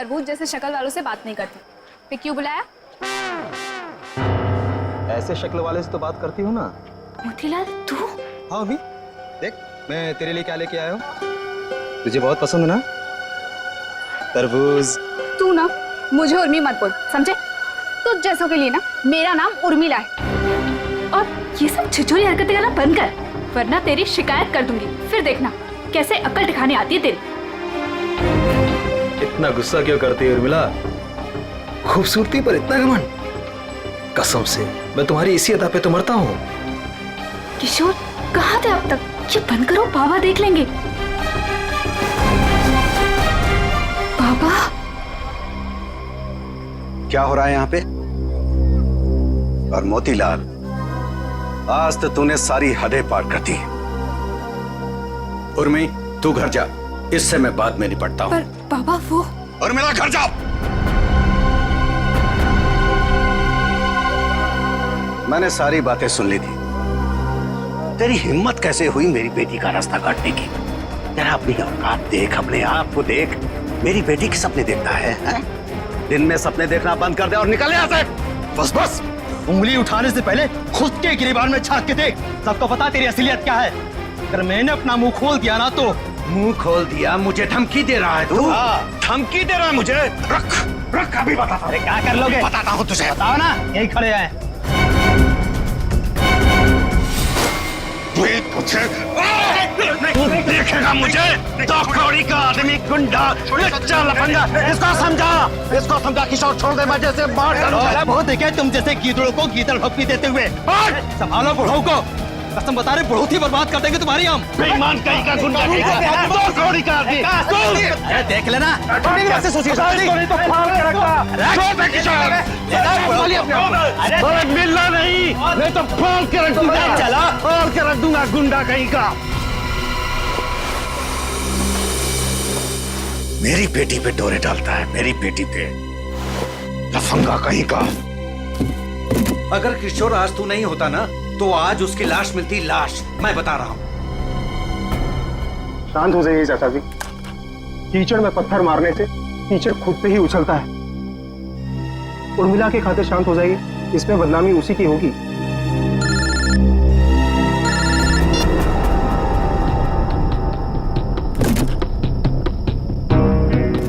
तरबूज जैसे शक्ल वालों से बात नहीं करती। फिर क्यों बुलाया? ऐसे शक्ल वाले से तो बात करती हूँ ना। मोतीलाल तू? हाँ अभी देख मैं तेरे लिए क्या लेके आया हूँ। तुझे बहुत पसंद है ना तरबूज। तू ना मुझे उर्मी मत बोल, समझे? तुझ जैसों के लिए ना मेरा नाम उर्मिला है। और ये सब छिछोरी हरकतें करना बंद कर, वरना तेरी शिकायत कर दूंगी। फिर देखना कैसे अक्ल ठिकाने आती है तेरी। इतना गुस्सा क्यों करती है उर्मिला? खूबसूरती पर इतना घमंड? कसम से मैं तुम्हारी इसी अदा पे तो मरता हूँ। किशोर कहाँ थे अब तक? ये बंद करो, बाबा देख लेंगे। बाबा क्या हो रहा है यहाँ पे? और मोतीलाल, आज तो तूने सारी हदें पार कर दी। उर्मी तू घर जा, इससे मैं बाद में निपटता हूँ। पर बाबा वो उर्मिला घर जा। मैंने सारी बातें सुन ली थी। तेरी हिम्मत कैसे हुई मेरी बेटी का रास्ता काटने की? तेरा अपनी औकात देख, अपने आप को देख। मेरी बेटी के सपने देखता है? दिन में सपने देखना बंद कर दे और निकल यहाँ से। बस बस, उंगली उठाने से पहले खुद के गिरेबान में झांक के देख। सबको पता तेरी असलियत क्या है। अगर मैंने अपना मुंह खोल दिया ना तो। मुंह खोल दिया? मुझे धमकी दे रहा है तू? धमकी दे रहा है मुझे? रख रख, अभी बताता हूँ। क्या कर लोगे? बताता हूँ तुझे। बताओ ना, यही खड़े हैं। देखेगा मुझे? तो कौड़ी का आदमी, गुंडा, लच्चा, लफंगा। इसको समझा किशोर, छोड़ दे, मैं जैसे मार डालूंगा। बहुत देखे तुम जैसे गीदड़ों को गीदड़ भक्ति देते हुए। संभालो बुढ़ऊ को, कसम बता रहे बहुत ही बर्बाद कर देंगे तुम्हारी हम। बेईमान कहीं का, गुंडा कहीं का, तो कौड़ी का आदमी। अरे देख लेना, कैसे सोचिए मिलना नहीं तो फाड़ के रख दूंगा। चला फाड़ के रख दूंगा, गुंडा कहीं का। मेरी बेटी पे डोरे डालता है, मेरी बेटी पे। लफंगा कहीं का। अगर किशोर आज तू नहीं होता ना तो आज उसकी लाश मिलती, लाश। मैं बता रहा हूं। शांत हो जाइए चाचा जी। कीचड़ में पत्थर मारने से कीचड़ खुद पे ही उछलता है। उर्मिला के खातिर शांत हो जाइए, इसमें बदनामी उसी की होगी।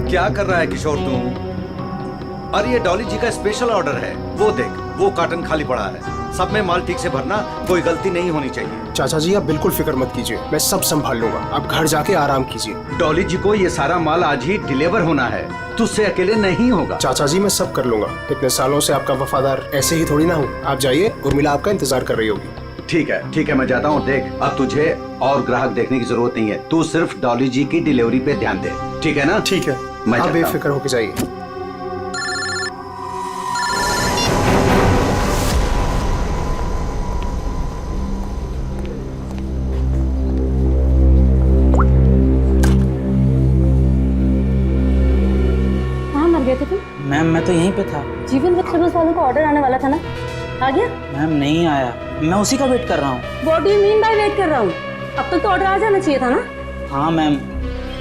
क्या कर रहा है किशोर तू? और ये डॉली जी का स्पेशल ऑर्डर है। वो देख, वो कार्टन खाली पड़ा है। सब में माल ठीक से भरना, कोई गलती नहीं होनी चाहिए। चाचा जी आप बिल्कुल फिक्र मत कीजिए, मैं सब संभाल लूंगा। आप घर जाके आराम कीजिए। डॉली जी को ये सारा माल आज ही डिलीवर होना है, तुझसे अकेले नहीं होगा। चाचा जी मैं सब कर लूंगा। इतने सालों से आपका वफादार ऐसे ही थोड़ी ना हूँ। आप जाइए, उर्मिला आपका इंतजार कर रही होगी। ठीक है, मैं जाता हूँ। देख, अब तुझे और ग्राहक देखने की जरूरत नहीं है। तू सिर्फ डॉली जी की डिलीवरी पे ध्यान दे, ठीक है ना? ठीक है, मैं आप जाता हूं। बेफिक्र होके जाइए। मैम मैं तो यहीं पे था। जीवन वेजिटेबल्स वालों को ऑर्डर आने वाला था ना, आ गया? मैम नहीं आया, मैं उसी का वेट कर रहा हूँ। What do you mean by weight कर रहा हूँ? अब तक तो ऑर्डर आ जाना चाहिए था ना। हाँ मैम,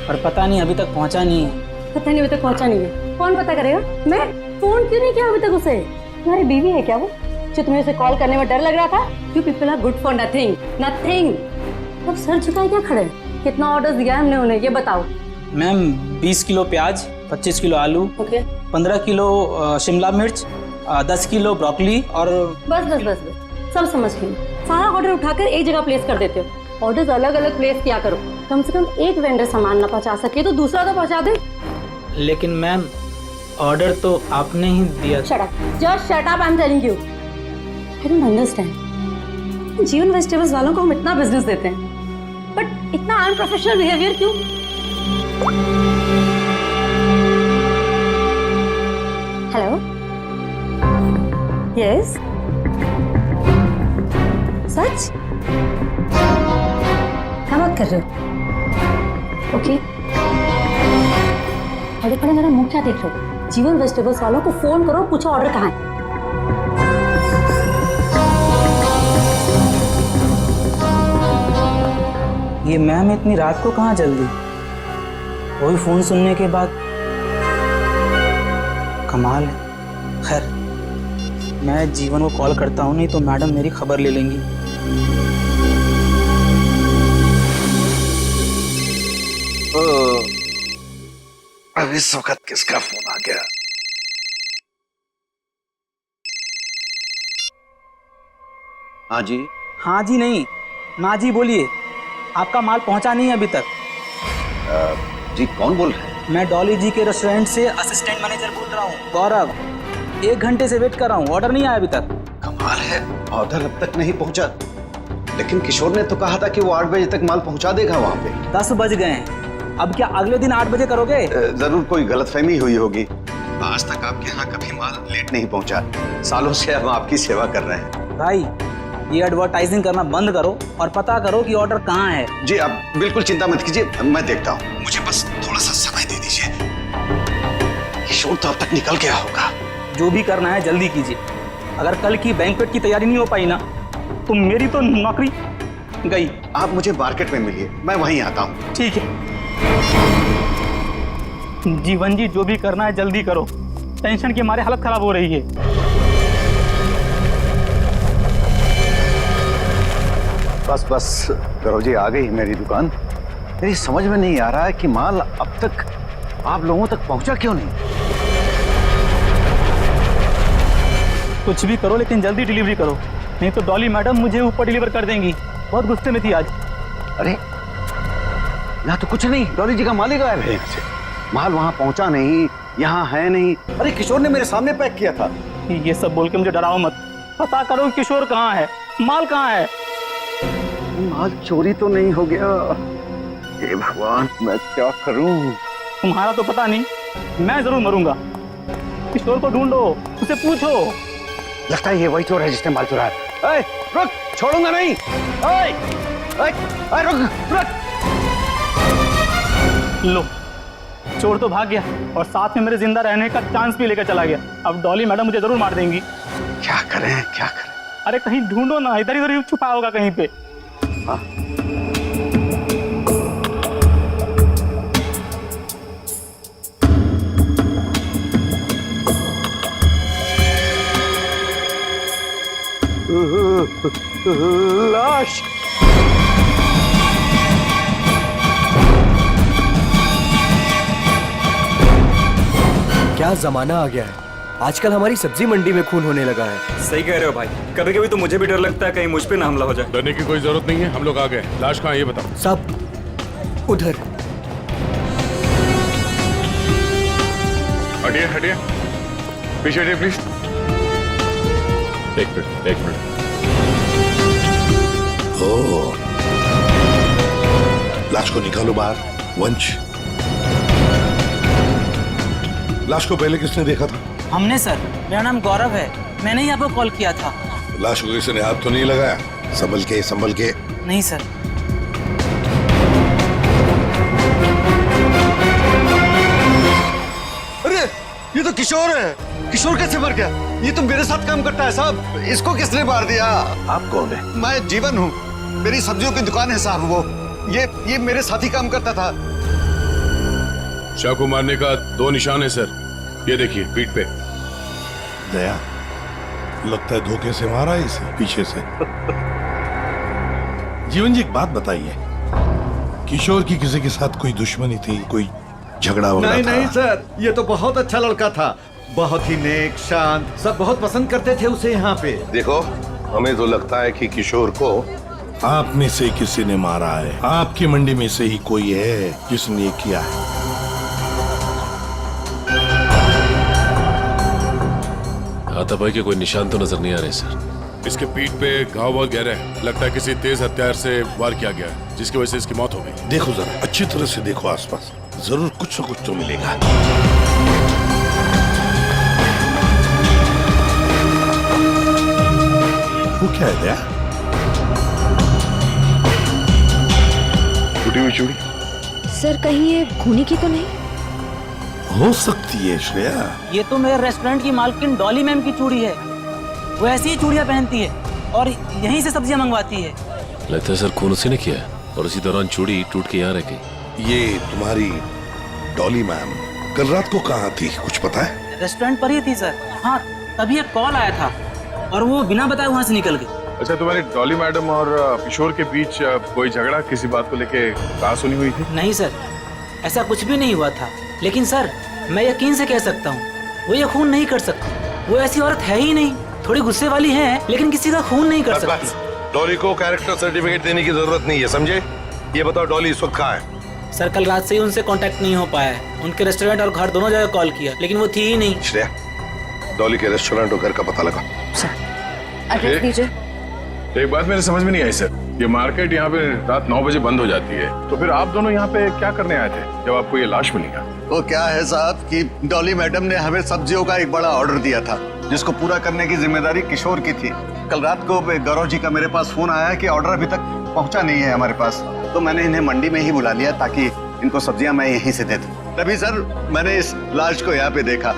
पर पता नहीं अभी तक पहुँचा नहीं है। पता नहीं अभी तक पहुँचा नहीं है, कौन पता करेगा? मैं फोन क्यों नहीं किया अभी तक उसे? तुम्हारी बीवी है क्या वो, जो तुम्हें उसे कॉल करने में डर लग रहा था? You people are good for nothing nothing. अब सर झुकाए क्या खड़े? कितना ऑर्डर दिया हमने उन्हें, ये बताओ। मैम 20 किलो प्याज, 25 किलो आलू, ओके 15 किलो शिमला मिर्च, 10 किलो ब्रोकली और बस बस बस बस सब समझ गई। सारा ऑर्डर उठाकर एक जगह प्लेस कर देते हो। ऑर्डर्स अलग अलग प्लेस किया करो। कम से कम एक वेंडर सामान ना पहुंचा सके तो दूसरा तो पहुंचा दे। लेकिन मैम ऑर्डर तो आपने ही दिया। Shut up, just shut up, I am telling you. I don't understand. जीवन वेजिटेबल्स वालों को हम इतना बिजनेस देते हैं, बट इतना अनप्रोफेशनल बिहेवियर क्यों? हेलो, यस, सच? क्या बात कर रहे हो? ओके, पहले पहले मेरा मुंह क्या देख रहे हो? जीवन वेजिटेबल्स वालों को फोन करो, पूछो ऑर्डर कहाँ है। ये मैम इतनी रात को कहाँ जल्दी? वही फोन सुनने के बाद कमाल है। खैर, मैं जीवन को कॉल करता हूँ, नहीं तो मैडम मेरी खबर ले लेंगी। अब इस वक्त किसका फोन आ गया? हाँ जी। हाँ जी नहीं, ना जी बोलिए। आपका माल पहुंचा नहीं है अभी तक। जी कौन बोल रहे हैं? मैं डॉली जी के रेस्टोरेंट से असिस्टेंट मैनेजर बोल रहा हूँ, गौरव। 1 घंटे से वेट कर रहा हूँ, ऑर्डर नहीं आया अभी तक। कमाल है, ऑर्डर अब तक नहीं पहुंचा। लेकिन किशोर ने तो कहा था कि वो 8 बजे तक माल पहुंचा देगा वहाँ पे। 10 बज गए हैं, अब क्या अगले दिन 8 बजे करोगे? जरूर कोई गलतफहमी हुई होगी। आज तक आपके यहाँ कभी माल लेट नहीं पहुंचा। सालों से हम आपकी सेवा कर रहे हैं। भाई, ये एडवर्टाइजिंग करना बंद करो और पता करो कि ऑर्डर कहाँ है। जी आप बिल्कुल चिंता मत कीजिए, मैं देखता हूँ। मुझे बस थोड़ा सा समय दे दीजिए। किशोर तो अब तक निकल गया होगा। जो भी करना है जल्दी कीजिए। अगर कल की बैंक्वेट की तैयारी नहीं हो पाई ना, तो मेरी तो नौकरी गई। आप मुझे मार्केट में मिलिए, मैं वहीं आता हूँ। ठीक है जीवन जी, जो भी करना है जल्दी करो। टेंशन के मारे हालत खराब हो रही है। बस बस करो जी, आ गई मेरी दुकान। मेरी समझ में नहीं आ रहा है कि माल अब तक आप लोगों तक पहुंचा क्यों नहीं। कुछ भी करो लेकिन जल्दी डिलीवरी करो, नहीं तो डॉली मैडम मुझे ऊपर डिलीवर कर देंगी। बहुत गुस्से में थी आज। अरे यहाँ तो कुछ नहीं, डॉली जी का माल ही गायब है यहाँ से। माल वहां पहुंचा नहीं, यहाँ है नहीं। अरे किशोर ने मेरे सामने पैक किया था। ये सब बोल के मुझे डराओ मत। पता करो किशोर कहाँ है, माल कहाँ है। माल चोरी तो नहीं हो गया? हे भगवान, मैं क्या करूं? तुम्हारा तो पता नहीं, मैं जरूर मरूंगा। किशोर को ढूंढो, उसे पूछो। लगता है ये वही चोर है जिसने माल चुराया। ऐ, रुक, छोड़ूंगा नहीं। ऐ, ऐ, ऐ, रुक, रुक। लो, चोर तो भाग गया और साथ में मेरे जिंदा रहने का चांस भी लेकर चला गया। अब डॉली मैडम मुझे जरूर मार देंगी। क्या करें, क्या करें? अरे कहीं ढूंढो ना, इधर इधर छुपा होगा कहीं पे। हाँ? लाश। क्या जमाना आ गया है, आजकल हमारी सब्जी मंडी में खून होने लगा है। सही कह रहे हो भाई, कभी कभी तो मुझे भी डर लगता है कहीं मुझ पे ना हमला हो जाए। डरने की कोई जरूरत नहीं है, हम लोग आ गए। लाश कहाँ है ये बताओ। सब उधर। हटिए हटिए, पीछे हटिए प्लीज। एक मिनट, एक मिनट। लाश को निकालो बाहर। वंश, लाश को पहले किसने देखा था? हमने सर, मेरा नाम गौरव है, मैंने ही आपको कॉल किया था। लाश को किसी ने हाथ तो नहीं लगाया? संभल के, संभल के। नहीं सर। अरे ये तो किशोर है। किशोर कैसे मर गया? ये तो मेरे साथ काम करता है साहब। इसको किसने मार दिया? आप कौन है? मैं जीवन हूँ, मेरी सब्जियों की दुकान है साहब। वो ये मेरे साथ ही काम करता था। शाह को मारने का 2 निशान है सर, ये देखिए पीठ पे। दया, लगता है धोखे से मारा है इसे, पीछे से। जीवन जी एक बात बताइए, किशोर की किसी के साथ कोई दुश्मनी थी, कोई झगड़ा वगैरह था? नहीं सर, ये तो बहुत अच्छा लड़का था, बहुत ही नेक, शांत, सब बहुत पसंद करते थे उसे यहाँ पे। देखो, हमें तो लगता है कि किशोर को आप में से किसी ने मारा है। आपकी मंडी में से ही कोई है जिसने ये किया है। हाथापाई के कोई निशान तो नजर नहीं आ रहे सर। इसके पीठ पे घाव बहुत गहरा है, लगता है किसी तेज हथियार से वार किया गया है, जिसकी वजह से इसकी मौत हो गई। देखो जरा, अच्छी तरह से देखो आसपास, जरूर कुछ न कुछ तो मिलेगा। वो क्या है दया? टूटी हुई चूड़ी? सर कहीं ये खूनी की तो नहीं? हो सकती है श्रेया। ये तो मेरे रेस्टोरेंट की मालकिन डॉली मैम की चूड़ी है। वो ऐसी ही चूड़ियां पहनती है और यहीं से सब्जियां मंगवाती है। लगता है सर खून उसी ने किया है और उसी दौरान चूड़ी टूट के यहाँ रह गई। ये तुम्हारी डॉली मैम कल रात को कहाँ थी, कुछ पता है? रेस्टोरेंट पर ही थी सर। हाँ, तभी एक कॉल आया था और वो बिना बताए वहाँ से निकल गई। अच्छा, तुम्हारी डॉली मैडम और किशोर के बीच कोई झगड़ा किसी बात को लेके कहाँ सुनी हुई थी? नहीं सर, ऐसा कुछ भी नहीं हुआ था। लेकिन सर, मैं यकीन से कह सकता हूँ वो ये खून नहीं कर सकती। वो ऐसी औरत है ही नहीं। थोड़ी गुस्से वाली है लेकिन किसी का खून नहीं कर सकती। डॉली को कैरेक्टर सर्टिफिकेट देने की जरूरत नहीं है, समझे? ये बताओ डॉली इस वक्त कहाँ है? सर, कल रात से ही उनसे कांटेक्ट नहीं हो पाया है। उनके रेस्टोरेंट और घर दोनों जगह कॉल किया लेकिन वो थी ही नहीं। श्रेया, डॉली के रेस्टोरेंट और घर का पता लगा। एड्रेस दीजिए। एक बात मेरे समझ में नहीं आई सर, ये मार्केट यहाँ पे रात 9 बजे बंद हो जाती है, तो फिर आप दोनों यहाँ पे क्या करने आए थे जब आपको ये लाश मिली? वो क्या है साहब कि डॉली मैडम ने हमें सब्जियों का एक बड़ा ऑर्डर दिया था जिसको पूरा करने की जिम्मेदारी किशोर की थी। कल रात को गौरव जी का मेरे पास फोन आया कि ऑर्डर अभी तक पहुंचा नहीं है हमारे पास, तो मैंने इन्हें मंडी में ही बुला लिया ताकि इनको सब्जियां मैं यहीं से दे दूं। तभी सर मैंने इस लाश को यहाँ पे देखा।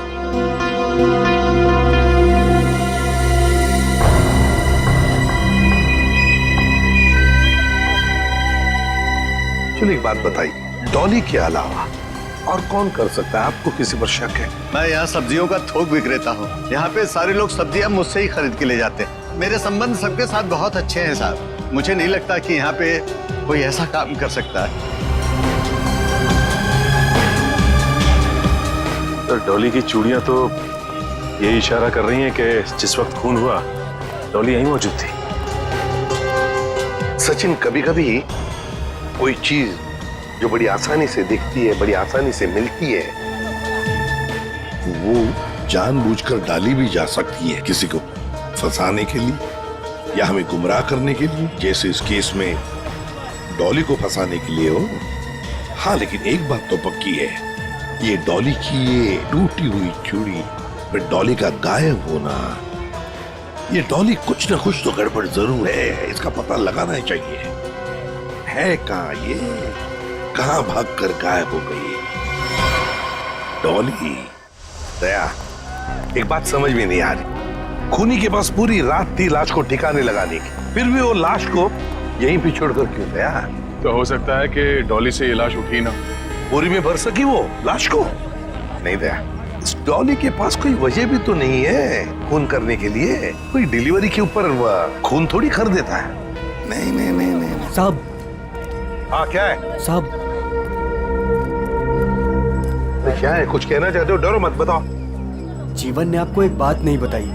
चलो एक बात बताइए, डॉली के अलावा और कौन कर सकता है? आपको किसी पर शक है? मैं यहाँ सब्जियों का थोक विक्रेता हूँ। यहाँ पे सारे लोग सब्जियां मुझसे ही खरीद के ले जाते हैं। मेरे संबंध सबके साथ बहुत अच्छे हैं साहब। मुझे नहीं लगता कि यहाँ पे कोई ऐसा काम कर सकता है। तो डॉली की चूड़ियां तो यही इशारा कर रही हैं कि जिस वक्त खून हुआ डॉली यहीं मौजूद थी। सचिन, कभी कभी कोई चीज जो बड़ी आसानी से दिखती है, बड़ी आसानी से मिलती है, वो जानबूझकर डाली भी जा सकती है किसी को फंसाने के लिए या हमें गुमराह करने के लिए, जैसे इस केस में डॉली को फंसाने के लिए हो। हाँ, लेकिन एक बात तो पक्की है, ये डॉली की ये टूटी हुई चूड़ी फिर डॉली का गायब होना, ये डॉली कुछ ना कुछ तो गड़बड़ जरूर है। इसका पता लगाना चाहिए। है कहाँ ये? कहाँ भागकर गायब हो गई डॉली? दया, एक बात समझ में नहीं आ रही। खूनी के पास पूरी रात थी लाश को ठिकाने लगाने की, फिर भी वो लाश को यहीं पे छोड़कर क्यों गया? तो हो सकता है कि डॉली से ये लाश उठी ना, बोरी में भर सकी वो लाश को। नहीं दया, इस डॉली के पास कोई वजह भी तो नहीं है खून करने के लिए। कोई डिलीवरी के ऊपर खून थोड़ी कर देता है। नहीं नहीं नहीं नहीं साहब। हाँ, क्या है साहब? क्या है? कुछ कहना चाहते हो? डरो मत, बताओ। जीवन ने आपको एक बात नहीं बताई।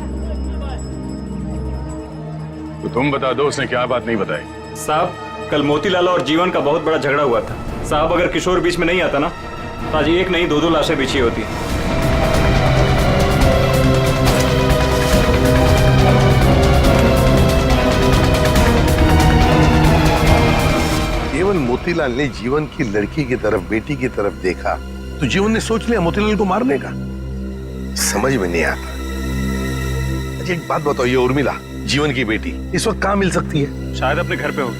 तो तुम बता दो उसने क्या बात नहीं बताई। साहब, कल मोतीलाल और जीवन का बहुत बड़ा झगड़ा हुआ था। साहब, अगर किशोर बीच में नहीं आता ना तो आज एक नहीं दो लाशें बिछी होती। केवल मोतीलाल ने जीवन की लड़की की तरफ, बेटी की तरफ देखा तो जीवन ने सोच लिया मोतीलाल को मारने का। समझ में नहीं आता। अच्छा, एक बात बताओ, ये उर्मिला जीवन की बेटी इस वक्त कहाँ मिल सकती है? शायद अपने घर पे होगी।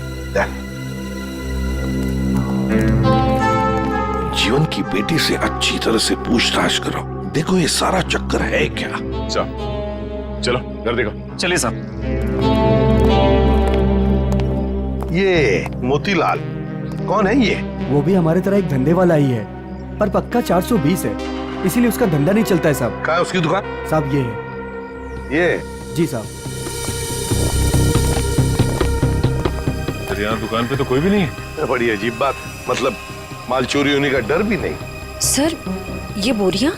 जीवन की बेटी से अच्छी तरह से पूछताछ करो, देखो ये सारा चक्कर है क्या। चलो घर देखो। चलिए साहब। ये मोतीलाल कौन है? ये वो भी हमारे तरह एक धंधे वाला ही है, पर पक्का 420 है, इसीलिए उसका धंधा नहीं चलता है साहब। कहाँ है उसकी दुकान? साहब ये है। ये? जी साहब। यार दुकान पे तो कोई भी नहीं है। बड़ी अजीब बात, मतलब माल चोरी होने का डर भी नहीं। सर, ये बोरियां?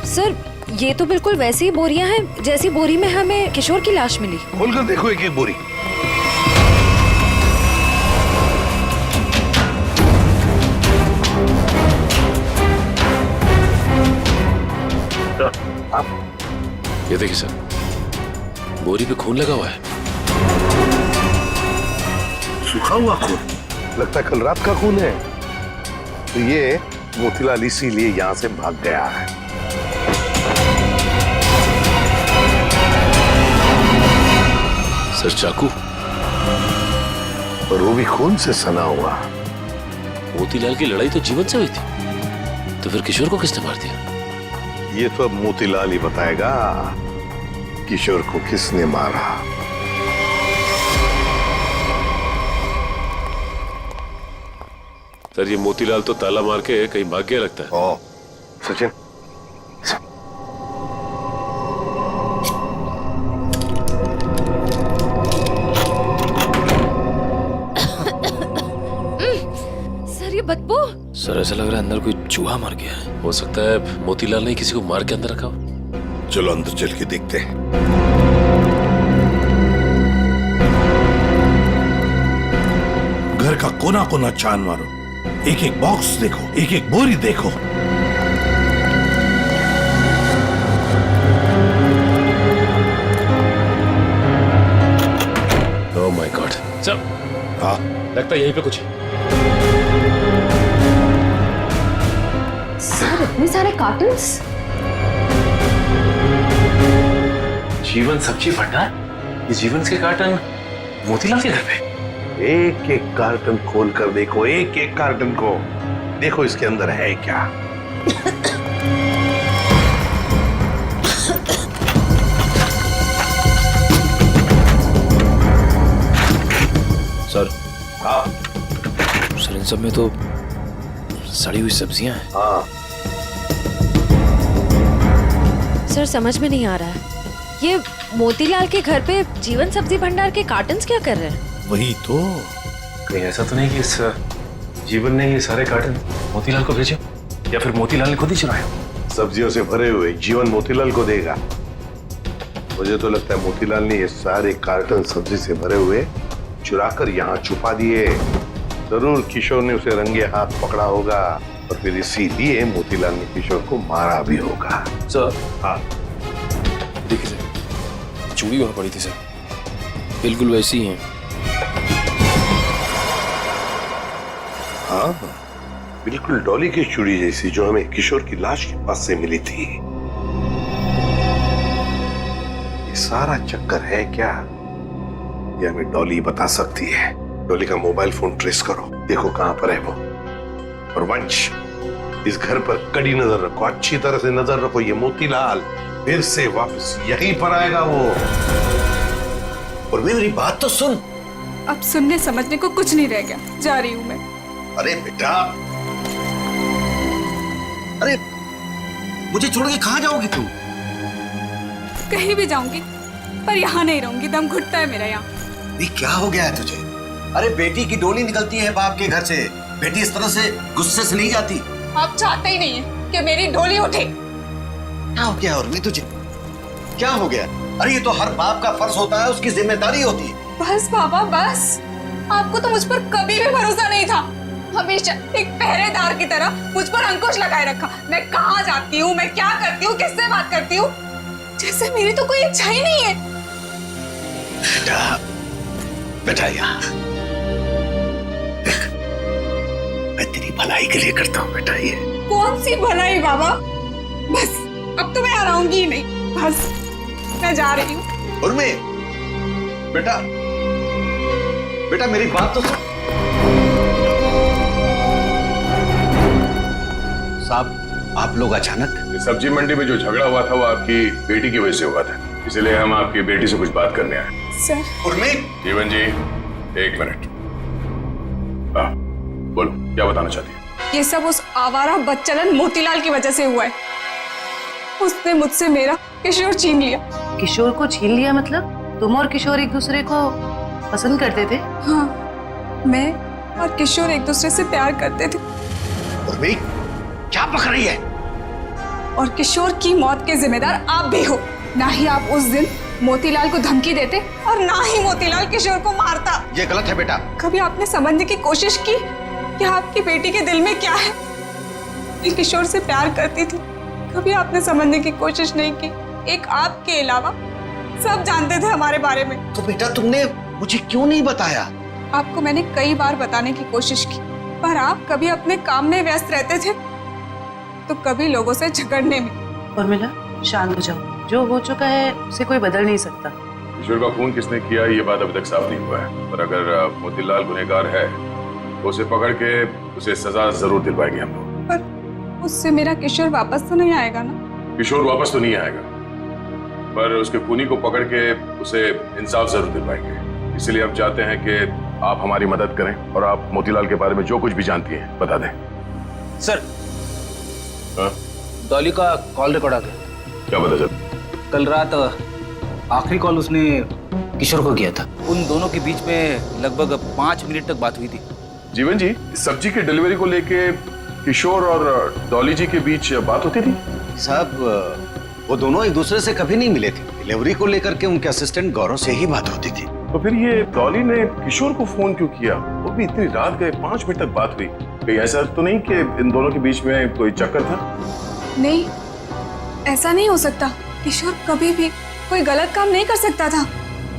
सर, ये तो बिल्कुल वैसी ही बोरियां हैं जैसी बोरी में हमें किशोर की लाश मिली। खोलकर देखो एक एक बोरी। ये देखिए सर, बोरी पे खून लगा हुआ है। सूखा हुआ खून? लगता है कल रात का खून है। तो ये मोतीलाल इसीलिए यहाँ से भाग गया है। सर चाकू? और वो भी खून से सना हुआ। मोतीलाल की लड़ाई तो जीवन से हुई थी, तो फिर किशोर को किसने मार दिया? ये तो अब मोतीलाल ही बताएगा किशोर को किसने मारा। सर, ये मोतीलाल तो ताला मार के कहीं भाग गया लगता है। ओ, सचिन, सर ऐसा लग रहा है अंदर कोई चूहा मर गया है। हो सकता है मोतीलाल ने किसी को मार के अंदर रखा हो। चलो अंदर चल के देखते हैं। घर का कोना कोना छान मारो, एक एक बॉक्स देखो, एक एक बोरी देखो। ओह माय गॉड सर, हाँ लगता है यहीं पे कुछ है। सर इतने सारे कार्टन्स। जीवन सब्जी भंडार, ये जीवन के कार्टन मोतीलाल के घर पे। एक एक कार्टन खोल कर देखो, एक एक कार्टन को देखो, इसके अंदर है क्या। सर, हाँ सर इन सब में तो सड़ी हुई सब्जियां हैं। हाँ सर समझ में नहीं आ रहा है, ये मोतीलाल के घर पे जीवन सब्जी भंडार के कार्टन्स क्या कर रहे हैं? वही तो। कहीं ऐसा तो नहीं कि इस जीवन ने ये सारे कार्टन मोतीलाल को भेजे, या फिर मोतीलाल ने खुद ही चुराया। सब्जियों से भरे हुए जीवन मोतीलाल को देगा। मुझे तो लगता है मोतीलाल ने ये सारे कार्टन सब्जी से भरे हुए चुराकर यहाँ छुपा दिए। जरूर किशोर ने उसे रंगे हाथ पकड़ा होगा और फिर इसीलिए मोतीलाल ने किशोर को मारा भी होगा। सर, हाँ देखिए सर, चूड़ी वहां पड़ी थी सर, बिल्कुल वैसी ही है। हाँ बिल्कुल डॉली की चूड़ी जैसी जो हमें किशोर की लाश के पास से मिली थी। ये सारा चक्कर है क्या, ये हमें डॉली बता सकती है। डॉली का मोबाइल फोन ट्रेस करो, देखो कहां पर है वो। और वंश, इस घर पर कड़ी नजर रखो, अच्छी तरह से नजर रखो। ये मोतीलाल फिर से वापस यहीं पर आएगा वो। और मेरी बात तो सुन। अब सुनने समझने को कुछ नहीं रह गया, जा रही हूँ मैं। अरे बेटा, अरे मुझे छोड़ के कहां जाओगी तू? कहीं भी जाऊंगी पर यहाँ नहीं रहूंगी, दम घुटता है मेरा यहाँ। ये क्या हो गया है तुझे? अरे बेटी की डोली निकलती है बाप के घर से, बेटी इस तरह से गुस्से से नहीं जाती। आप चाहते ही नहीं है कि मेरी डोली उठे। क्या हो गया उर्मी तुझे? क्या हो गया? अरे ये तो हर बाप का फर्ज होता है, उसकी जिम्मेदारी होती है। बस बाबा बस, आपको तो मुझ पर कभी भी भरोसा नहीं था। हमेशा एक पहरेदार की तरह मुझ पर अंकुश लगाए रखा। मैं कहाँ जाती हूँ, मैं क्या करती हूँ, किससे बात करती हूँ, जैसे मेरी तो कोई इच्छा ही नहीं है। बेटा, बेटा यहाँ देख, मैं तेरी भलाई के लिए करता हूँ बेटा। ये कौन सी भलाई बाबा, बस अब तो मैं आऊंगी ही नहीं, बस मैं जा रही हूँ। उर्मी, बेटा बेटा मेरी बात तो सुन। साहब, आप लोग अचानक? सब्जी मंडी में जो झगड़ा हुआ था वो आपकी बेटी की वजह से हुआ था, इसलिए हम आपकी बेटी से कुछ बात करने आए। सर। उर्मी, जीवन जी एक मिनट, बोलो क्या बताना चाहती है? ये सब उस आवारा बच्चलन मोतीलाल की वजह से हुआ है। उसने मुझसे मेरा किशोर छीन लिया। किशोर को छीन लिया मतलब तुम और किशोर एक दूसरे को पसंद करते थे? हाँ, मैं और किशोर एक दूसरे से प्यार करते थे। उर्मी, क्या पक रही है? और किशोर की मौत के जिम्मेदार आप भी हो। ना ही आप उस दिन मोतीलाल को धमकी देते और ना ही मोतीलाल किशोर को मारता। ये गलत है बेटा। कभी आपने समझने की कोशिश की कि आपकी बेटी के दिल में क्या है? मैं किशोर से प्यार करती थी, कभी आपने समझने की कोशिश नहीं की। एक आपके अलावा सब जानते थे हमारे बारे में। तो बेटा तुमने मुझे क्यों नहीं बताया? आपको मैंने कई बार बताने की कोशिश की, पर आप कभी अपने काम में व्यस्त रहते थे तो कभी लोगों से झगड़ने में। उर्मिला, शांत हो जाओ, जो हो चुका है उसे कोई बदल नहीं सकता। किशोर का खून किसने किया ये बात अभी तक साफ नहीं हुआ है, पर अगर मोतीलाल गुनहगार है तो उसे पकड़ के उसे सजा जरूर दिलवाएंगे हम लोग। पर उससे मेरा किशोर वापस तो नहीं आएगा ना? किशोर वापस तो नहीं आएगा, पर उसके खूनी को पकड़ के उसे इंसाफ जरूर दिलवाएंगे। इसलिए हम चाहते हैं कि आप हमारी मदद करें और आप मोतीलाल के बारे में जो कुछ भी जानती हैं बता दें। सर, हाँ? डॉली का कॉल रिकॉर्ड आ गया। क्या पता चल? कल रात आखिरी कॉल उसने किशोर को किया था। उन दोनों के बीच में लगभग 5 मिनट तक बात हुई थी। जीवन जी, सब्जी की डिलीवरी को लेके किशोर और डॉली जी के बीच बात होती थी? साहब वो दोनों एक दूसरे से कभी नहीं मिले थे। डिलीवरी को लेकर के उनके असिस्टेंट गौरव से ही बात होती थी। तो फिर ये डॉली ने किशोर को फोन क्यों किया? वो भी इतनी रात गए, 5 बजे तक बात हुई। कहीं ऐसा तो नहीं कि इन दोनों के बीच में कोई चक्कर था? नहीं, ऐसा नहीं हो सकता। किशोर कभी भी कोई गलत काम नहीं कर सकता था।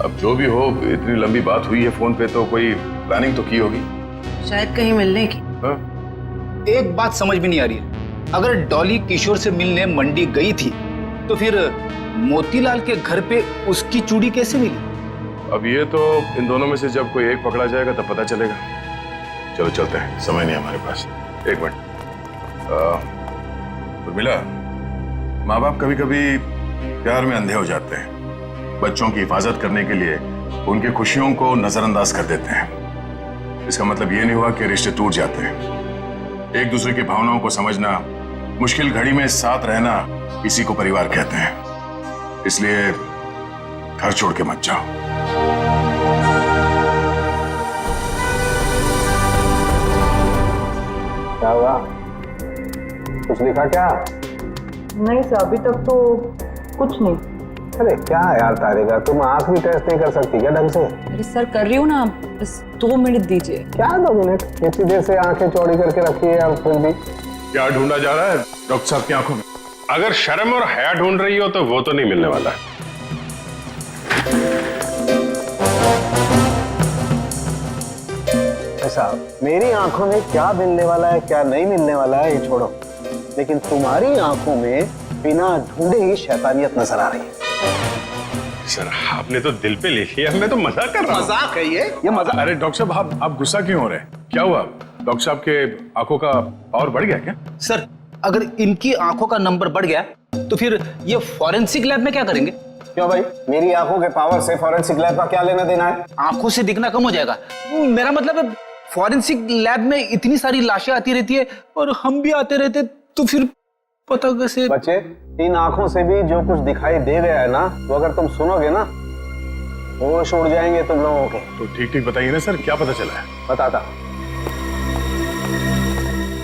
अब जो भी हो, इतनी लंबी बात हुई है फोन पे, तो कोई प्लानिंग तो की होगी शायद कहीं मिलने की। हाँ? एक बात समझ में नहीं आ रही है, अगर डॉली किशोर से मिलने मंडी गई थी तो फिर मोतीलाल के घर पे उसकी चूड़ी कैसे मिली? अब ये तो इन दोनों में से जब कोई एक पकड़ा जाएगा तब पता चलेगा। चलो चलते हैं, समय नहीं हमारे पास। एक मिनट उर्मिला, माँ बाप कभी कभी प्यार में अंधे हो जाते हैं। बच्चों की हिफाजत करने के लिए उनकी खुशियों को नजरअंदाज कर देते हैं। इसका मतलब ये नहीं हुआ कि रिश्ते टूट जाते हैं। एक दूसरे की भावनाओं को समझना, मुश्किल घड़ी में साथ रहना, इसी को परिवार कहते हैं। इसलिए घर छोड़ के मत जाओ। क्या हुआ? कुछ लिखा क्या? नहीं सर, अभी तक तो कुछ नहीं। अरे क्या यार तारिका, तुम आंख भी टेस्ट नहीं कर सकती क्या ढंग से? अरे सर कर रही हूँ ना, बस 2 मिनट दीजिए। क्या 2 मिनट? इतनी देर से आंखें चौड़ी करके रखी है अब फिर भी। क्या ढूंढा जा रहा है डॉक्टर साहब की आंखों में? अगर शर्म और हया ढूंढ रही हो तो वो तो नहीं मिलने वाला है। साहब, मेरी आंखों में क्या मिलने वाला है क्या नहीं मिलने वाला है ये छोड़ो, लेकिन तुम्हारी आंखों में बिना ढूंढे ही शैतानियत नजर आ रही है। सर आपने तो दिल पे ले लिया, मैं तो मजाक कर रहा हूं। मजाक है ये मजाक। अरे डॉक्टर साहब आप गुस्सा क्यों हो रहे हैं? क्या हुआ? डॉक्टर साहब के आंखों का पावर बढ़ गया क्या? सर अगर इनकी आंखों का नंबर बढ़ गया तो फिर ये फॉरेंसिक लैब में क्या करेंगे? क्यों भाई, मेरी आंखों के पावर से फॉरेंसिक लैब का क्या लेना देना है? आंखों से दिखना कम हो जाएगा। मेरा मतलब फॉरेंसिक लैब में इतनी सारी लाशें आती रहती है और हम भी आते रहते, तो फिर पता कैसे? बच्चे, इन आंखों से भी जो कुछ दिखाई दे गया है ना, वो अगर तुम सुनोगे ना, होश उड़ जाएंगे तुम लोगों के। तो ठीक ठीक बताइए ना सर, क्या पता चला है? बताता।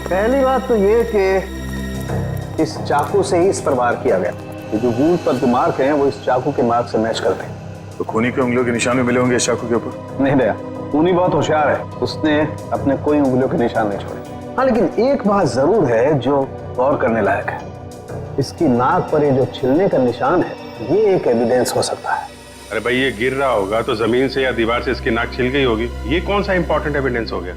पहली बात तो ये कि इस चाकू से ही इस पर वार किया गया। ये जो वूंड पर जो मार्क हैं वो इस चाकू के मार्क से मैच करते हैं। तो खूनी के उंगलियों के निशान भी मिले होंगे इस चाकू के ऊपर? नहीं दया, खूनी बहुत होशियार है, उसने अपने कोई उंगलियों के निशान नहीं छोड़े। हाँ, लेकिन एक बात जरूर है जो गौर करने लायक है। इसकी नाक पर ये जो छिलने का निशान है, ये एक एविडेंस हो सकता है। अरे भाई ये गिर रहा होगा तो जमीन से या दीवार से इसकी नाक छिल गई होगी। ये कौन सा इंपॉर्टेंट एविडेंस हो गया?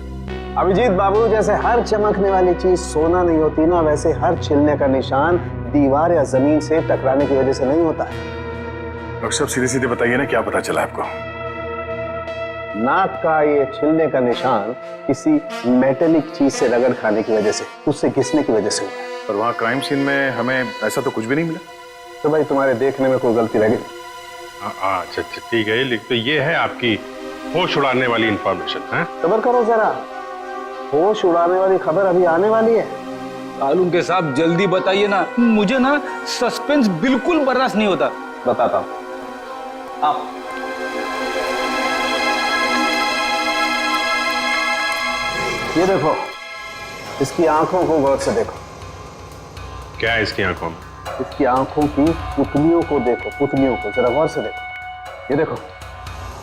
अभिजीत बाबू, जैसे हर चमकने वाली चीज सोना नहीं होती ना, वैसे हर छिलने का निशान दीवार या जमीन से टकराने की वजह से नहीं होता है। डॉक्टर साहब सीधे सीधे बताइए ना, क्या पता चला आपको? नाक का ये छिलने का निशान किसी मेटेलिक चीज से रगड़ खाने की वजह से, उससे घिसने की वजह से हुआ है। पर वहाँ क्राइम सीन में हमें ऐसा तो कुछ भी नहीं मिला। तो भाई तुम्हारे देखने में कोई गलती लगी? हाँ अच्छा ठीक है, लेकिन तो ये है आपकी होश उड़ाने वाली इंफॉर्मेशन है। सब्र करो जरा, होश उड़ाने वाली खबर अभी आने वाली है। आलू के साहब जल्दी बताइए ना, मुझे ना सस्पेंस बिल्कुल बर्दाश्त नहीं होता। बताता हूँ, आप ये देखो, इसकी आंखों को गौर से देखो। क्या है इसकी आंखों में? इसकी आंखों की पुतलियों को देखो, पुतलियों को जरा गौर से देखो। ये देखो,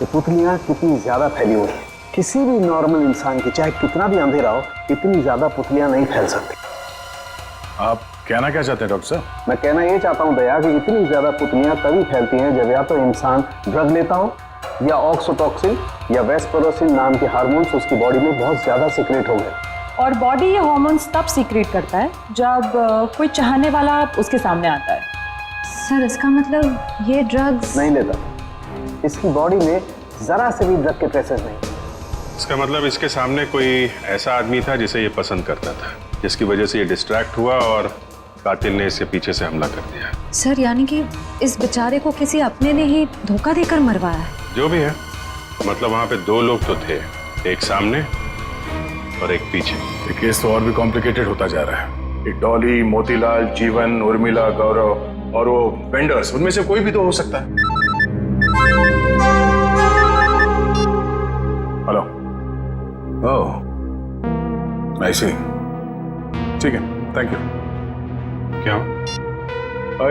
ये पुतलियां कितनी ज्यादा फैली हुई हैं। किसी भी नॉर्मल इंसान की, चाहे कितना भी अंधेरा हो, इतनी ज्यादा पुतलियां नहीं फैल सकती। आप कहना क्या चाहते हैं डॉक्टर साहब? मैं कहना ये चाहता हूं दया कि इतनी ज्यादा पुतलियां तभी फैलती हैं जब या तो इंसान ड्रग लेता हो, या ऑक्सीटोसिन या वेस्परोसिन नाम के हार्मोन्स उसकी बॉडी में बहुत ज्यादा सीक्रेट हो गए। और बॉडी ये हार्मोन्स तब सीक्रेट करता है जब कोई चाहने वाला उसके सामने आता है। सर इसका मतलब ये ड्रग्स नहीं लेता, इसकी बॉडी में जरा से भी ड्रग के ट्रेसेस नहीं। इसका मतलब इसके सामने कोई ऐसा आदमी था जिसे ये पसंद करता था, जिसकी वजह से ये डिस्ट्रैक्ट हुआ और कातिल ने इसके पीछे से हमला कर दिया। सर यानी कि इस बेचारे को किसी अपने ने ही धोखा देकर मरवाया है। जो भी है, मतलब वहां पे 2 लोग तो थे, एक सामने और एक पीछे। ये केस तो और भी कॉम्प्लिकेटेड होता जा रहा है। ये डॉली, मोतीलाल, जीवन, उर्मिला, गौरव और वो वेंडर्स, उनमें से कोई भी तो हो सकता है। हेलो, ओह आई सी। ठीक है, थैंक यू। क्या?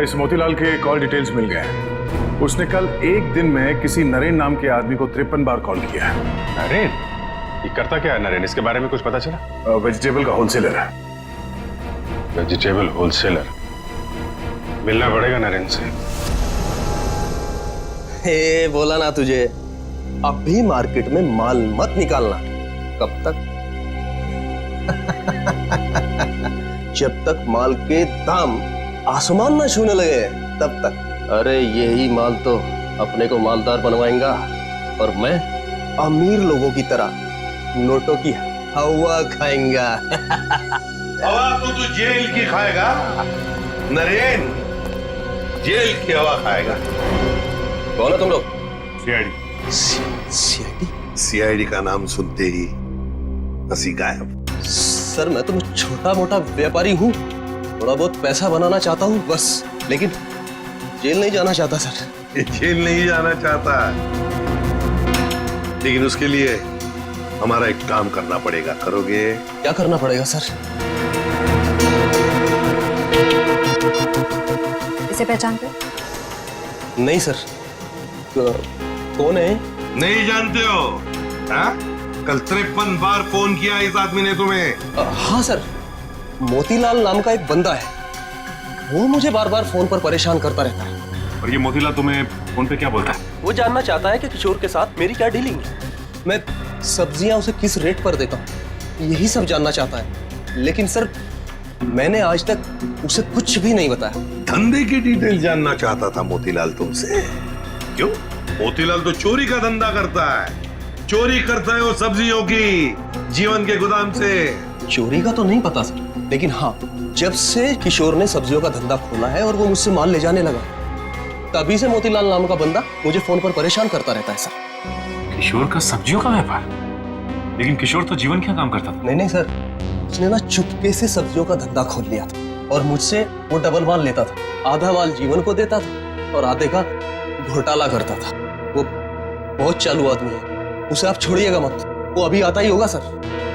इस मोतीलाल के कॉल डिटेल्स मिल गए हैं। उसने कल एक दिन में किसी नरेन नाम के आदमी को 53 बार कॉल किया है। नरेन? ये करता क्या है नरेन? इसके बारे में कुछ पता चला? वेजिटेबल का होलसेलर है। Vegetable wholesaler? मिलना पड़ेगा नरेन से। हे बोला ना तुझे, अभी मार्केट में माल मत निकालना। कब तक? जब तक माल के दाम आसमान ना छूने लगे तब तक। अरे यही माल तो अपने को मालदार बनवाएगा और मैं अमीर लोगों की तरह नोटों की हवा खाएंगा। हवा तो तू जेल की खाएगा नरेन, जेल की हवा खाएगा। कौन है तुम लोग? सीआईडी। सीआईडी? सीआईडी का नाम सुनते ही हंसी गायब। सर मैं तो छोटा मोटा व्यापारी हूँ, थोड़ा बहुत पैसा बनाना चाहता हूँ बस, लेकिन जेल नहीं जाना चाहता सर। ये जेल नहीं जाना चाहता, लेकिन उसके लिए हमारा एक काम करना पड़ेगा। करोगे? क्या करना पड़ेगा सर? इसे पहचानते? नहीं सर। कौन है? नहीं जानते हो? हाँ? कल 53 बार फोन किया इस आदमी ने तुम्हें। हाँ सर, मोतीलाल नाम का एक बंदा है, वो मुझे बार बार फोन पर परेशान करता रहता है। और ये मोतीलाल तुम्हें फोन पे क्या बोलता है? वो जानना चाहता है कि किशोर के साथ मेरी क्या डीलिंग है, मैं सब्जियां उसे किस रेट पर देता हूँ, यही सब जानना चाहता है। लेकिन सर मैंने आज तक उसे कुछ भी नहीं बताया। धंधे की डिटेल जानना चाहता था मोतीलाल तुमसे। क्यों? मोतीलाल तो चोरी का धंधा करता है। चोरी करता है वो सब्जियों की, जीवन के गोदाम से। चोरी का तो नहीं पता सर, लेकिन हाँ, जब से किशोर ने सब्जियों का धंधा खोला है और वो मुझसे माल ले जाने लगा, तभी से मोतीलाल नाम का बंदा मुझे फोन पर परेशान करता रहता है सर। किशोर का सब्जियों का व्यापार? लेकिन किशोर तो जीवन क्या काम करता था? नहीं सर, उसने ना चुपके से सब्जियों का धंधा खोल लिया था और मुझसे वो डबल माल लेता था। आधा माल जीवन को देता था और आधे का घोटाला करता था। वो बहुत चालू आदमी है, उसे आप छोड़िएगा मत, वो अभी आता ही होगा सर।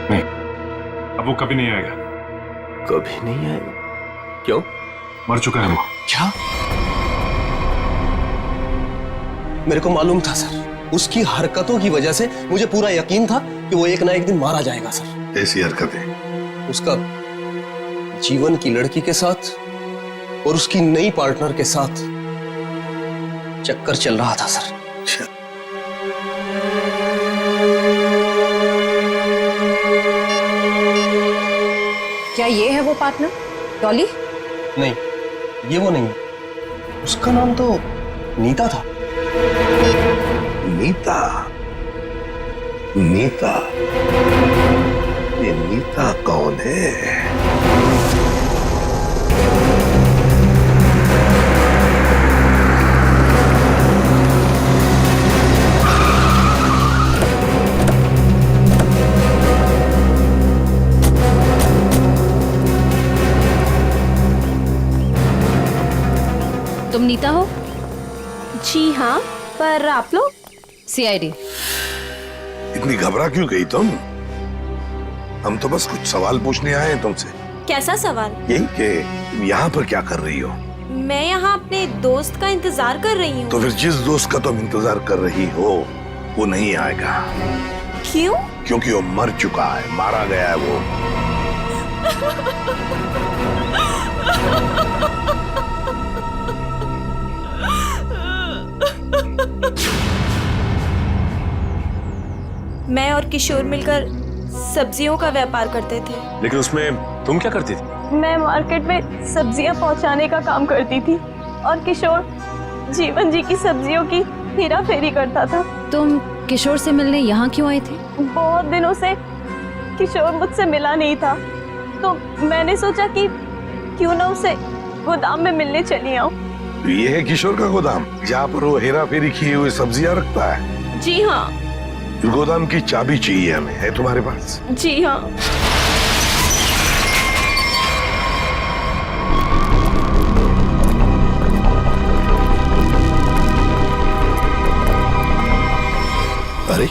नहीं, अब वो कभी नहीं आएगा। कभी नहीं आएगा? क्यों? मर चुका है वो। क्या? मेरे को मालूम था सर, उसकी हरकतों की वजह से मुझे पूरा यकीन था कि वो एक ना एक दिन मारा जाएगा सर। ऐसी हरकतें? उसका जीवन की लड़की के साथ और उसकी नई पार्टनर के साथ चक्कर चल रहा था सर। क्या ये है वो पार्टनर, डॉली? नहीं, ये वो नहीं है। उसका नाम तो नीता था। नीता? नीता? ये नीता कौन है? तुम नीता हो? जी हाँ, पर आप लोग? सीआईडी। इतनी घबरा क्यों गई तुम? हम तो बस कुछ सवाल पूछने आए हैं तुमसे। कैसा सवाल? यही कि तुम यहाँ पर क्या कर रही हो? मैं यहाँ अपने दोस्त का इंतजार कर रही हूँ। तो फिर जिस दोस्त का तुम इंतजार कर रही हो वो नहीं आएगा। क्यों? क्योंकि वो मर चुका है, मारा गया है वो। मैं और किशोर मिलकर सब्जियों का व्यापार करते थे। लेकिन उसमें तुम क्या करती थी? मैं मार्केट में सब्जियां पहुंचाने का काम करती थी और किशोर जीवन जी की सब्जियों की हेरा फेरी करता था। तुम किशोर से मिलने यहाँ क्यों आए थे? बहुत दिनों से किशोर मुझसे मिला नहीं था, तो मैंने सोचा कि क्यों ना उसे गोदाम में मिलने चली आऊं। ये है किशोर का गोदाम, जहाँ पर वो हेरा फेरी किए हुए सब्जियां रखता है? जी हाँ। गोदाम की चाबी चाहिए हमें, है तुम्हारे पास? जी हाँ। अरे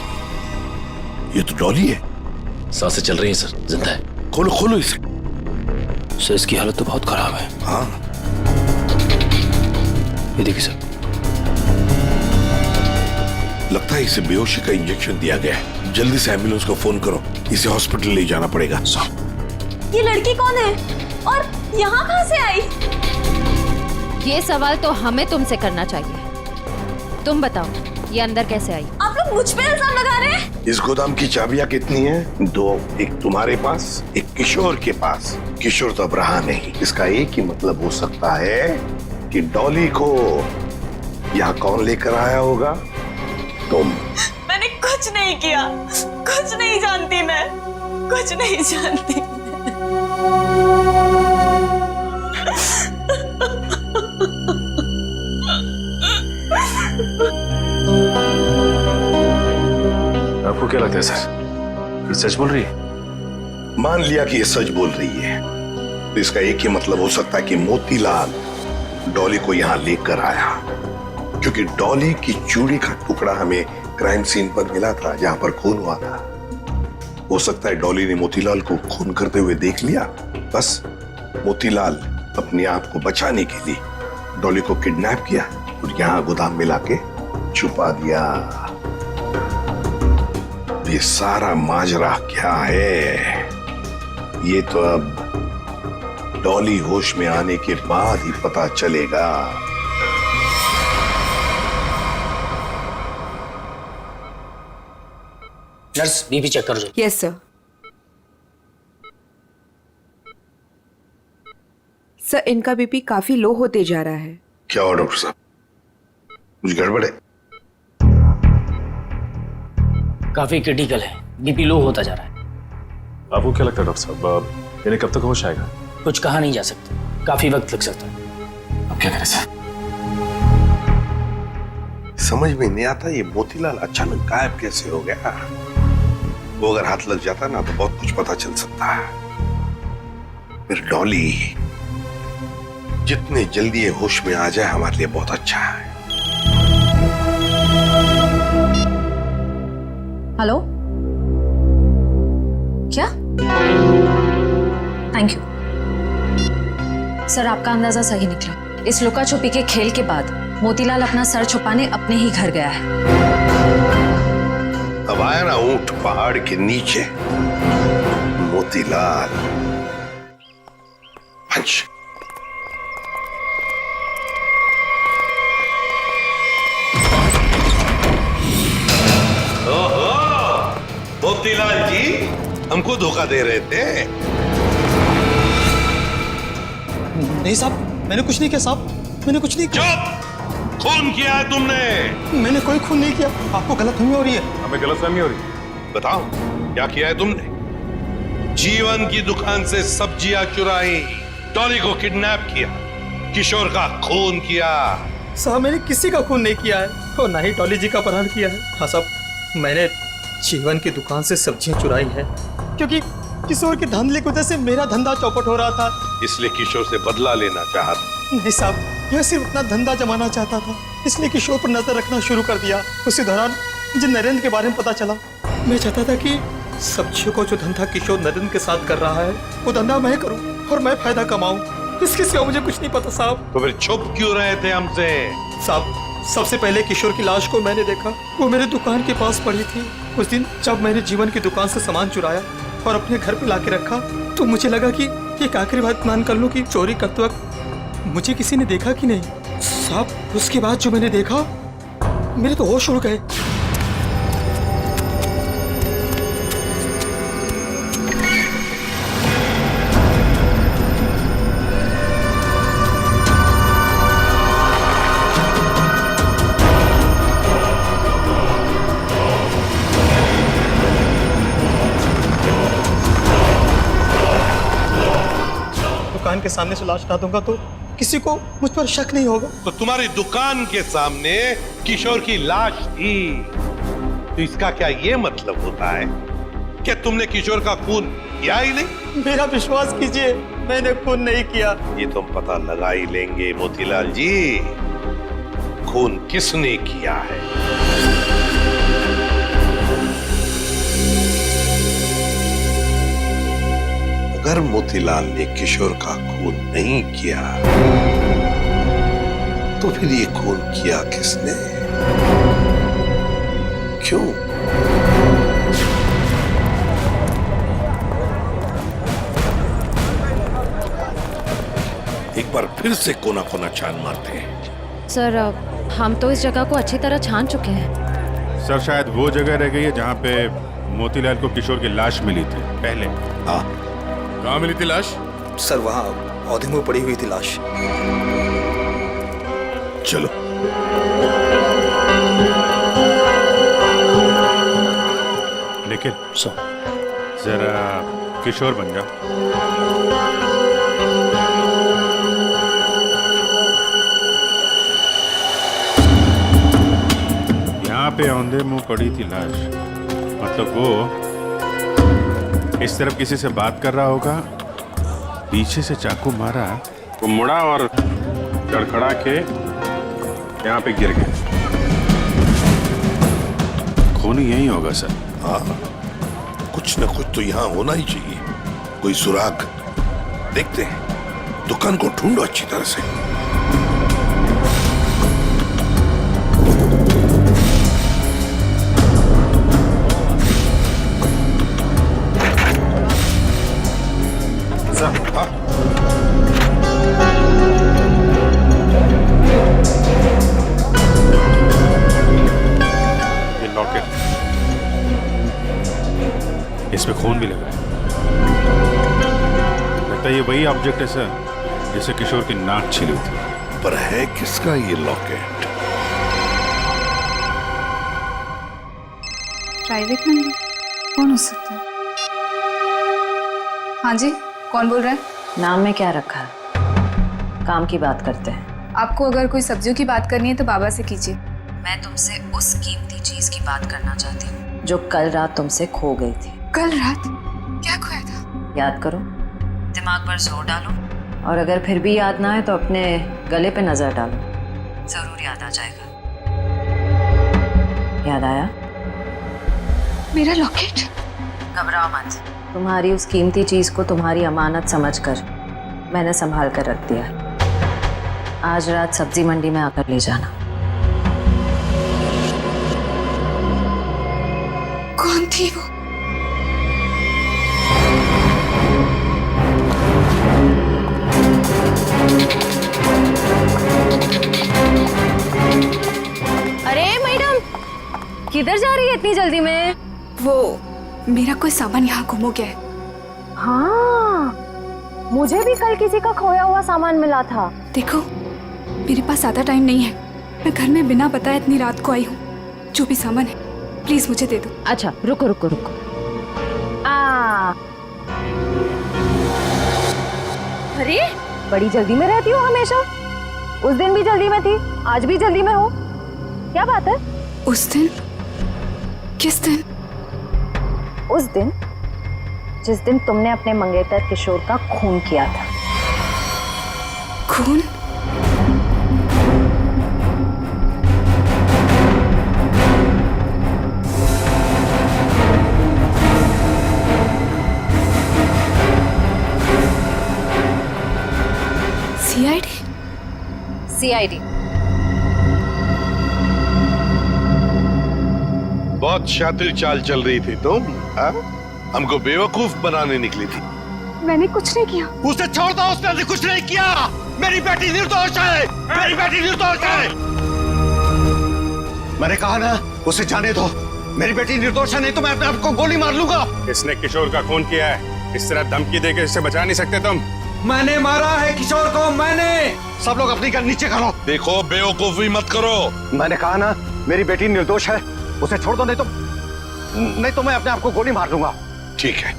ये तो डॉली है। सांसें चल रही हैं सर, जिंदा है। खोलो खोलो इसे। सर इसकी हालत तो बहुत खराब है। हाँ, ये देखिए सर, लगता है इसे बेहोशी का इंजेक्शन दिया गया है। जल्दी से एम्बुलेंस को फोन करो, इसे हॉस्पिटल ले जाना पड़ेगा। ये लड़की कौन है और यहाँ कहाँ से आई? ये सवाल तो हमें तुमसे करना चाहिए। तुम बताओ, ये अंदर कैसे आई? आप लोग मुझ पे इल्जाम लगा रहे हैं। इस गोदाम की चाबियां कितनी हैं? 2, एक तुम्हारे पास, एक किशोर के पास। किशोर तो अब रहा नहीं। इसका एक ही मतलब हो सकता है कि डॉली को यहाँ कौन लेकर आया होगा? तुम। मैंने कुछ नहीं किया, कुछ नहीं जानती मैं, कुछ नहीं जानती। आपको क्या लगता है सर, ये सच बोल रही है? मान लिया कि ये सच बोल रही है, तो इसका एक ही मतलब हो सकता है कि मोतीलाल डॉली को यहाँ लेकर आया, क्योंकि डॉली की चूड़ी का टुकड़ा हमें क्राइम सीन पर मिला था, जहां पर खून हुआ था। हो सकता है डॉली ने मोतीलाल को खून करते हुए देख लिया। बस मोतीलाल अपने आप को बचाने के लिए डॉली को किडनैप किया और यहाँ गोदाम में लाके छुपा दिया। ये सारा माजरा क्या है, ये तो अब डॉली होश में आने के बाद ही पता चलेगा। नर्स बीपी चेक कर दो। Yes sir. सर, इनका बीपी काफी लो होते जा रहा है। क्या हुआ डॉक्टर साहब, कुछ गड़बड़ है? काफी क्रिटिकल है, बीपी लो होता जा रहा है। आपको क्या लगता है डॉक्टर साहब, इन्हें कब तक होश आएगा? कुछ कहा नहीं जा सकता, काफी वक्त लग सकता है। अब क्या करें सर? समझ में नहीं आता ये मोतीलाल अचानक गायब कैसे हो गया। वो अगर हाथ लग जाता ना तो बहुत कुछ पता चल सकता है। फिर डॉली जितने जल्दी ये होश में आ जाए हमारे लिए बहुत अच्छा है। हेलो, क्या? थैंक यू सर, आपका अंदाजा सही निकला। इस लुका छुपी के खेल के बाद मोतीलाल अपना सर छुपाने अपने ही घर गया है। अब आया ना ऊंट पहाड़ के नीचे, मोतीलाल। पंच। मोतीलाल जी हमको धोखा दे रहे थे। नहीं साहब, मैंने कुछ नहीं किया साहब, मैंने कुछ नहीं किया। चुप! खून किया है तुमने। मैंने कोई खून नहीं किया। आपको गलतफहमी हो रही है। हमें गलतफहमी हो रही है। बताओ क्या किया है तुमने? जीवन की दुकान से सब्जियां चुराई, डॉली को किडनैप किया, किशोर का खून किया। साहब, मैंने किसी का खून नहीं किया है और ना ही डॉली जी का अपहरण किया है। हाँ साहब, मैंने जीवन की दुकान से सब्जियां चुराई है क्योंकि किशोर के धंधे की वजह से मेरा धंधा चौपट हो रहा था, इसलिए किशोर से बदला लेना चाहता। नहीं साहब, यह सिर्फ अपना धंधा जमाना चाहता था, इसलिए किशोर पर नजर रखना शुरू कर दिया। उसी दौरान मुझे नरेंद्र के बारे में पता चला। मैं चाहता था कि सब्जियों को जो धंधा किशोर नरेंद्र के साथ कर रहा है वो धंधा मैं करूं और मैं फायदा कमाऊं। इसके सिवा मुझे कुछ नहीं पता साहब। तो फिर छुप क्यों रहे थे हमसे? साहब, सबसे पहले किशोर की लाश को मैंने देखा, वो मेरे दुकान के पास पड़ी थी। उस दिन जब मैंने जीवन की दुकान से सामान चुराया और अपने घर पे लाके रखा तो मुझे लगा कि एक आखिरी बात मान कर लूं कि चोरी करते वक्त मुझे किसी ने देखा कि नहीं। साहब, उसके बाद जो मैंने देखा मेरे तो होश उड़ गए। दुकान के सामने से लाश हटा दूंगा तो किसी को मुझ पर शक नहीं होगा। तो तुम्हारी दुकान के सामने किशोर की लाश थी, तो इसका क्या ये मतलब होता है कि तुमने किशोर का खून किया ही नहीं? मेरा विश्वास कीजिए, मैंने खून नहीं किया। ये तुम पता लगा ही लेंगे मोतीलाल जी, खून किसने किया है। अगर मोतीलाल ने किशोर का खून नहीं किया तो फिर ये खून किया किसने? क्यों? एक बार फिर से कोना कोना छान मारते हैं। सर हम तो इस जगह को अच्छी तरह छान चुके हैं। सर शायद वो जगह रह गई है जहाँ पे मोतीलाल को किशोर की लाश मिली थी पहले। हाँ, कहाँ मिली थी लाश? सर वहाँ पौधे में पड़ी हुई थी लाश। चलो। निखिल जरा किशोर बन जा। यहाँ पे औंधे मुंह पड़ी थी लाश, मतलब वो इस तरफ किसी से बात कर रहा होगा, पीछे से चाकू मारा, वो मुड़ा और लड़खड़ा के यहाँ पे गिर गया। खून यही होगा सर। हाँ, कुछ न कुछ तो यहाँ होना ही चाहिए, कोई सुराग। देखते हैं, दुकान को ढूंढो अच्छी तरह से। हाँ। ये लॉकेट, इसमें खून भी लगा है। लगता है ये वही ऑब्जेक्ट है सर जिसे किशोर की नाक छिली थी। पर है किसका ये लॉकेट? प्राइवेट नंबर कौन हो सकता है? हाँ जी, कौन बोल रहा है? नाम में क्या रखा है? काम की बात करते हैं। आपको अगर कोई सब्जियों की बात करनी है तो बाबा से कीजिए। मैं तुमसे उस कीमती चीज की बात करना चाहती हूँ जो कल रात तुमसे खो गई थी। कल रात क्या खोया था? याद करो, दिमाग पर जोर डालो, और अगर फिर भी याद ना आए तो अपने गले पे नजर डालो, जरूर याद आ जाएगा। याद आया? मेरा लॉकेट? घबराओ मत, तुम्हारी उस कीमती चीज को तुम्हारी अमानत समझकर मैंने संभाल कर रख दिया। आज रात सब्जी मंडी में आकर ले जाना। कौन थी वो? अरे मैडम, किधर जा रही है इतनी जल्दी में? वो मेरा कोई सामान यहाँ गुम हो गया है। हाँ, मुझे भी कल किसी का खोया हुआ सामान मिला था। देखो, मेरे पास ज्यादा टाइम नहीं है। मैं घर में बिना बताए इतनी रात को आई हूँ। जो भी सामान है प्लीज मुझे दे दो। अच्छा रुको रुको रुको। अरे बड़ी जल्दी में रहती हो हमेशा। उस दिन भी जल्दी में थी, आज भी जल्दी में हो, क्या बात है? उस दिन? किस दिन? उस दिन जिस दिन तुमने अपने मंगेतर किशोर का खून किया था। खून? सीआईडी? सीआईडी। बहुत शातिर चाल चल रही थी तुम, हाँ? हमको बेवकूफ बनाने निकली थी। मैंने कुछ नहीं किया। उसे छोड़ दो, उसने कुछ नहीं किया। मेरी बेटी निर्दोष है, मेरी बेटी निर्दोष है। मैंने कहा ना, उसे जाने दो। मेरी बेटी निर्दोष है, नहीं तो मैं अपने आप को गोली मार लूंगा। इसने किशोर का खून किया है, इस तरह धमकी देकर इससे बचा नहीं सकते तुम। मैंने मारा है किशोर को, मैंने। सब लोग अपनी गन नीचे करो। देखो, बेवकूफी मत करो। मैंने कहा ना, मेरी बेटी निर्दोष है, उसे छोड़ दो, नहीं तो मैं अपने आप को गोली मार लूंगा। ठीक है,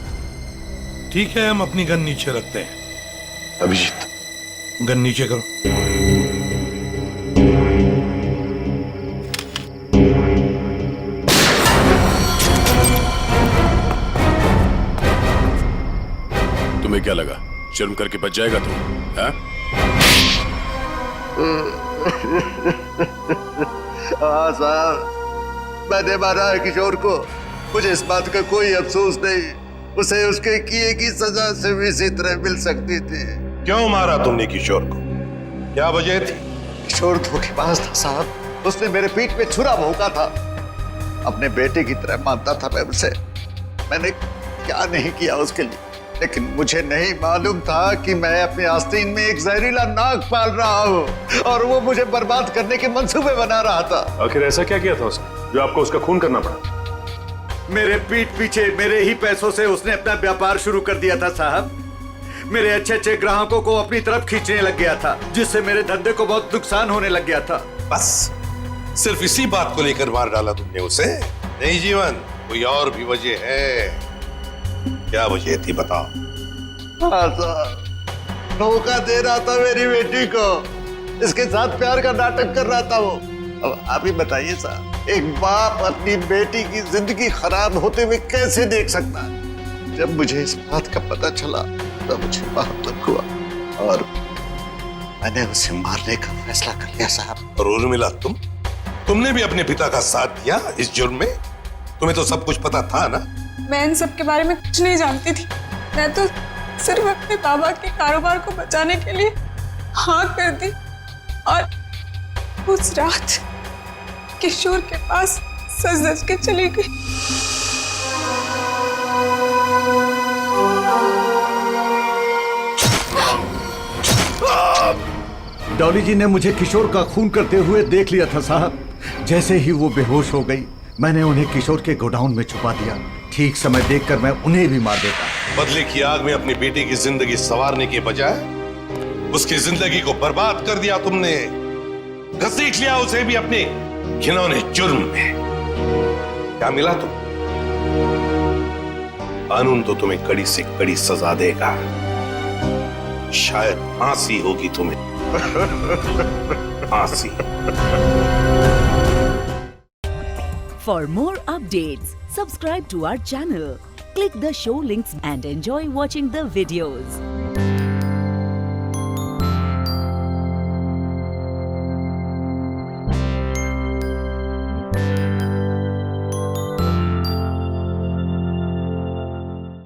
ठीक है, हम अपनी गन नीचे रखते हैं। अभिजीत, गन नीचे करो। तुम्हें क्या लगा जुर्म करके बच जाएगा तू? हाँ? हाँ साहब, मैंने मारा है किशोर को। मुझे इस बात का कोई अफसोस नहीं। उसे उसके किए की सजा से भी इसी तरह मिल सकती थी। क्यों मारा तुमने किशोर को? क्या वजह थी? किशोर धोखेबाज था साहब। उसने मेरे पीठ पे छुरा भोंका था। अपने बेटे की तरह मानता था मैं उसे। मैंने क्या नहीं किया उसके लिए, लेकिन मुझे नहीं मालूम था कि मैं अपने आस्तीन में एक जहरीला नाग पाल रहा हूँ और वो मुझे बर्बाद करने के मंसूबे बना रहा था। आखिर ऐसा क्या किया था उसने जो आपको उसका खून करना पड़ा? मेरे पीठ पीछे मेरे ही पैसों से उसने अपना व्यापार शुरू कर दिया था साहब। मेरे अच्छे अच्छे ग्राहकों को अपनी तरफ खींचने लग गया था, जिससे मेरे धंधे को बहुत नुकसान होने लग गया था। बस सिर्फ इसी बात को लेकर मार डाला तुमने उसे? नहीं जीवन, कोई और भी वजह है? क्या वजह थी बताओ? हाँ साहब, धोखा दे रहा था मेरी बेटी को। इसके साथ प्यार का नाटक कर रहा था वो। अब आप ही बताइए साहब, एक बाप अपनी बेटी की जिंदगी खराब होते हुए कैसे देख सकता है? जब मुझे इस बात का पता चला तब मुझे बहुत दुख हुआ और मैंने उसे मारने का फैसला कर लिया साहब। और उर्मिला, तुमने भी अपने पिता का साथ दिया इस जुर्म में? तुम्हें तो सब कुछ पता था ना? मैं इन सब के बारे में कुछ नहीं जानती थी। मैं तो सिर्फ अपने बाबा के कारोबार को बचाने के लिए हाँ कर दी और उस रात किशोर के पास सज-धज के चली गई। डॉली जी ने मुझे किशोर का खून करते हुए देख लिया था साहब। जैसे ही वो बेहोश हो गई, मैंने उन्हें किशोर के गोडाउन में छुपा दिया। ठीक समय देखकर मैं उन्हें भी मार देता। बदले की आग में अपनी बेटी की जिंदगी संवारने के बजाय उसकी जिंदगी को बर्बाद कर दिया तुमने। घसीट लिया उसे भी अपने घिनौने जुर्म में। क्या मिला तुम? कानून तो तुम्हें कड़ी से कड़ी सजा देगा। शायद फांसी होगी तुम्हें। फांसी। For more updates, subscribe to our channel, click the show links and enjoy watching the videos.